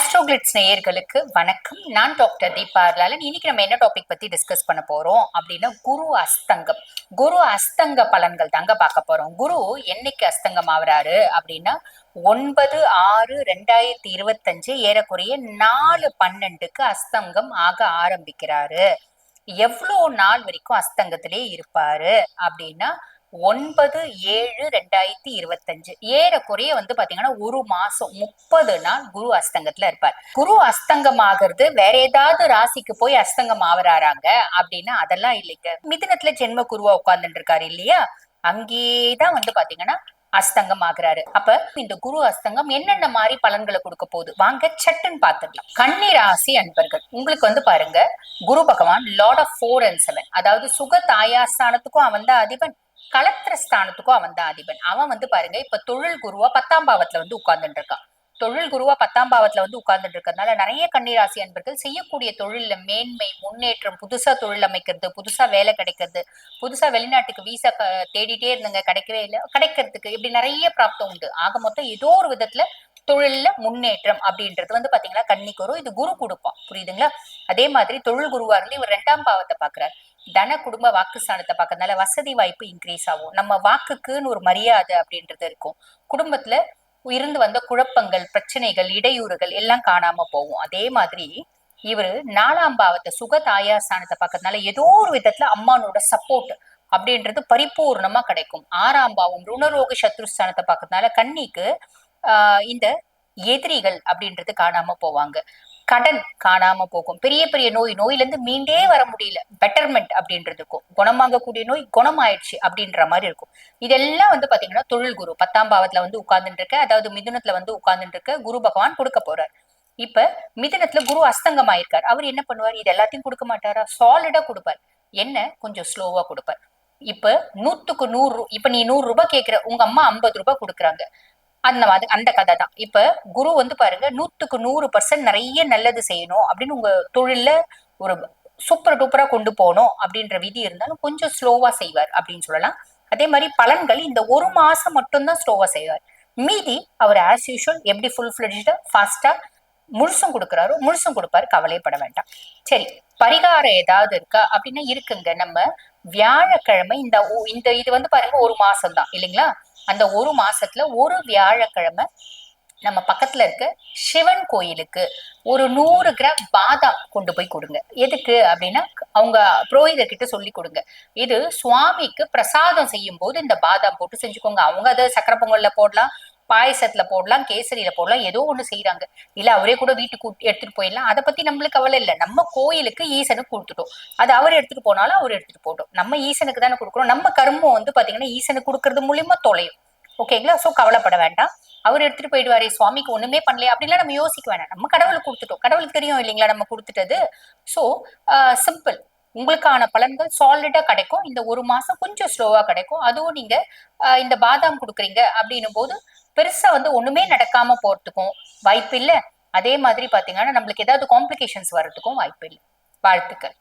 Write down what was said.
ஆஸ்ட்ரோகிளிட்ஸ் நேயர்களுக்கு வணக்கம். நான் டாக்டர் தீபா லாலன். இன்னைக்கு நம்ம என்ன டாபிக் பத்தி டிஸ்கஸ் பண்ண போறோம் அப்படின்னா குரு அஸ்தங்கம். குரு அஸ்தங்க பலன்கள் தாங்க பார்க்க போறோம். குரு என்னைக்கு அஸ்தங்கம் ஆகுறாரு அப்படின்னா 9/6/2025 ஏறக்குறைய 4/12க்கு அஸ்தங்கம் ஆக ஆரம்பிக்கிறாரு. எவ்வளவு நாள் வரைக்கும் அஸ்தங்கத்திலே இருப்பாரு அப்படின்னா 9/7/2025 ஏறக்குறைய பாத்தீங்கன்னா ஒரு மாசம் 30 நாள் குரு அஸ்தங்கத்துல இருப்பார். குரு அஸ்தங்கம் ஆகிறது வேற ஏதாவது ராசிக்கு போய் அஸ்தங்கம் ஆவறாராங்க அப்படின்னா அதெல்லாம் இல்லைங்க. மிதுனத்துல ஜென்ம குருவா உட்கார்ந்துட்டு இருக்காரு இல்லையா, அங்கேதான் பாத்தீங்கன்னா அஸ்தங்கம் ஆகுறாரு. அப்ப இந்த குரு அஸ்தங்கம் என்னென்ன மாதிரி பலன்களை கொடுக்க போகுது வாங்க சட்டுன்னு பாத்துக்கலாம். கன்னி ராசி அன்பர்கள் உங்களுக்கு பாருங்க, குரு பகவான் லார்ட் ஆஃப் 4 and 7, அதாவது சுக தாயாஸ்தானத்துக்கும் அவன் தான் அதிபன், களத்திர ஸ்தானத்துக்கும் அவன் தான் அதிபன். அவன் பாருங்க இப்ப தொழில் குருவா 10ஆம் பாவத்துல உட்கார்ந்துட்டு இருக்கான். தொழில் குருவா 10ஆம் பாவத்துல உட்கார்ந்துட்டு இருக்கிறதுனால நிறைய கன்னிராசி அன்பர்கள் செய்யக்கூடிய தொழில்ல மேன்மை, முன்னேற்றம், புதுசா தொழில் அமைக்கிறது, புதுசா வேலை கிடைக்கிறது, புதுசா வெளிநாட்டுக்கு வீசா தேடிட்டே இருந்துங்க, கிடைக்கவே இல்லை, கிடைக்கிறதுக்கு இப்படி நிறைய பிராப்தம் உண்டு. ஆக மொத்தம் ஏதோ ஒரு விதத்துல தொழில்ல முன்னேற்றம் அப்படின்றது பாத்தீங்கன்னா கன்னிக்கு வரும். இது குரு கொடுப்பான், புரியுதுங்களா? அதே மாதிரி தொழில் குருவா இருந்து இவர் 2ஆம் பாவத்தை பாக்குறாரு. தன குடும்ப வாக்குஸ்தானத்தை பார்க்கறதுனால வசதி வாய்ப்பு இன்க்ரீஸ் ஆகும். நம்ம வாக்குக்குன்னு ஒரு மரியாதை அப்படின்றது இருக்கும். குடும்பத்துல இருந்து வந்த குழப்பங்கள், பிரச்சனைகள், இடையூறுகள் எல்லாம் காணாம போகும். அதே மாதிரி இவரு 4ஆம் பாவத்தை சுக தாயார் ஸ்தானத்தை பார்க்கறதுனால ஏதோ ஒரு விதத்துல அம்மானோட சப்போர்ட் அப்படின்றது பரிபூர்ணமா கிடைக்கும். 6ஆம் பாவம் ருணரோக சத்ருஸ்தானத்தை பார்க்கறதுனால கன்னிக்கு இந்த எதிரிகள் அப்படின்றது காணாம போவாங்க. கடன் காணாம போகும். பெரிய பெரிய நோயில இருந்து மீண்டே வர முடியல, பெட்டர்மெண்ட் அப்படின்றது இருக்கும். குணமாகக்கூடிய நோய் குணமாயிடுச்சு அப்படின்ற மாதிரி இருக்கும். இதெல்லாம் பாத்தீங்கன்னா தொழில் குரு 10ஆம் பாவத்துல உட்கார்ந்துட்டு இருக்க, அதாவது மிதுனத்துல உட்கார்ந்துட்டு இருக்க குரு பகவான் கொடுக்க போறார். இப்ப மிதுனத்துல குரு அஸ்தங்கம் ஆயிருக்கார். அவர் என்ன பண்ணுவார்? இது எல்லாத்தையும் கொடுக்க மாட்டாரா? சாலிடா கொடுப்பார். என்ன கொஞ்சம் ஸ்லோவா கொடுப்பார். இப்ப 100க்கு 100, இப்ப நீ 100 ரூபாய் கேட்கிற, உங்க அம்மா 50 ரூபாய் கொடுக்குறாங்க. அந்த மாதிரி அந்த கதை தான். இப்ப குரு பாருங்க 100க்கு 100% நிறைய நல்லது செய்யணும் அப்படின்னு உங்க தொழில்ல ஒரு சூப்பர் டூப்பரா கொண்டு போகணும் அப்படின்ற விதி இருந்தாலும் கொஞ்சம் ஸ்லோவா செய்வார் அப்படின்னு சொல்லலாம். அதே மாதிரி பலன்கள் இந்த ஒரு மாசம் மட்டும்தான் ஸ்லோவா செய்வார். மீதி அவர் ஆஸ் யூஷுவல் எப்படி ஃபுல் ஃபிளட்ஜ்டா ஃபாஸ்டா முழுசும் கொடுக்குறாரோ முழுசும் கொடுப்பாரு, கவலைப்பட வேண்டாம். சரி, பரிகாரம் ஏதாவது இருக்கா அப்படின்னா இருக்குங்க. நம்ம வியாழக்கிழமை இந்த இந்த இது பாருங்க ஒரு மாசம் தான் இல்லைங்களா? அந்த ஒரு மாசத்துல ஒரு வியாழக்கிழமை நம்ம பக்கத்துல இருக்க சிவன் கோயிலுக்கு ஒரு 100 கிராம் பாதாம் கொண்டு போய் கொடுங்க. எதுக்கு அப்படின்னா அவங்க புரோகிதர் கிட்ட சொல்லி கொடுங்க. இது சுவாமிக்கு பிரசாதம் செய்யும் போது இந்த பாதாம் போட்டு செஞ்சுக்கோங்க. அவங்க அதை சக்கரை பொங்கல்ல போடலாம், பாயசத்துல போடலாம், கேசரியில போடலாம், ஏதோ ஒண்ணு செய்யறாங்க. இல்ல அவரே கூட வீட்டுக்கு எடுத்துட்டு போயிடலாம். அதை பத்தி நம்மளுக்கு கவலை இல்லை. நம்ம கோயிலுக்கு ஈசனுக்கு கொடுத்துட்டோம். அது அவர் எடுத்துட்டு போனாலும் அவர் எடுத்துட்டு போட்டோம். நம்ம ஈசனுக்கு தானே கொடுக்குறோம். நம்ம கர்மம் பாத்தீங்கன்னா ஈசனுக்கு கொடுக்கறது மூலியமா தொலையும். ஓகேங்களா? சோ கவலைப்பட வேண்டாம். அவர் எடுத்துட்டு போயிடுவாரே, சுவாமிக்கு ஒண்ணுமே பண்ணலையே அப்படிலாம் நம்ம யோசிக்க வேண்டாம். நம்ம கடவுளுக்கு கொடுத்துட்டோம், கடவுளுக்கு தெரியும் இல்லைங்களா நம்ம கொடுத்துட்டது. So simple. உங்களுக்கான பலன்கள் சாலிடா கிடைக்கும். இந்த ஒரு மாசம் கொஞ்சம் ஸ்லோவா கிடைக்கும். அதுவும் நீங்க இந்த பாதாம் கொடுக்குறீங்க அப்படின்னும் போது பெருசா ஒண்ணுமே நடக்காம போறதுக்கும் வாய்ப்பு இல்லை. அதே மாதிரி பாத்தீங்கன்னா நம்மளுக்கு ஏதாவது காம்ப்ளிகேஷன்ஸ் வர்றதுக்கும் வாய்ப்பு இல்லை. வாழ்த்துக்கள்.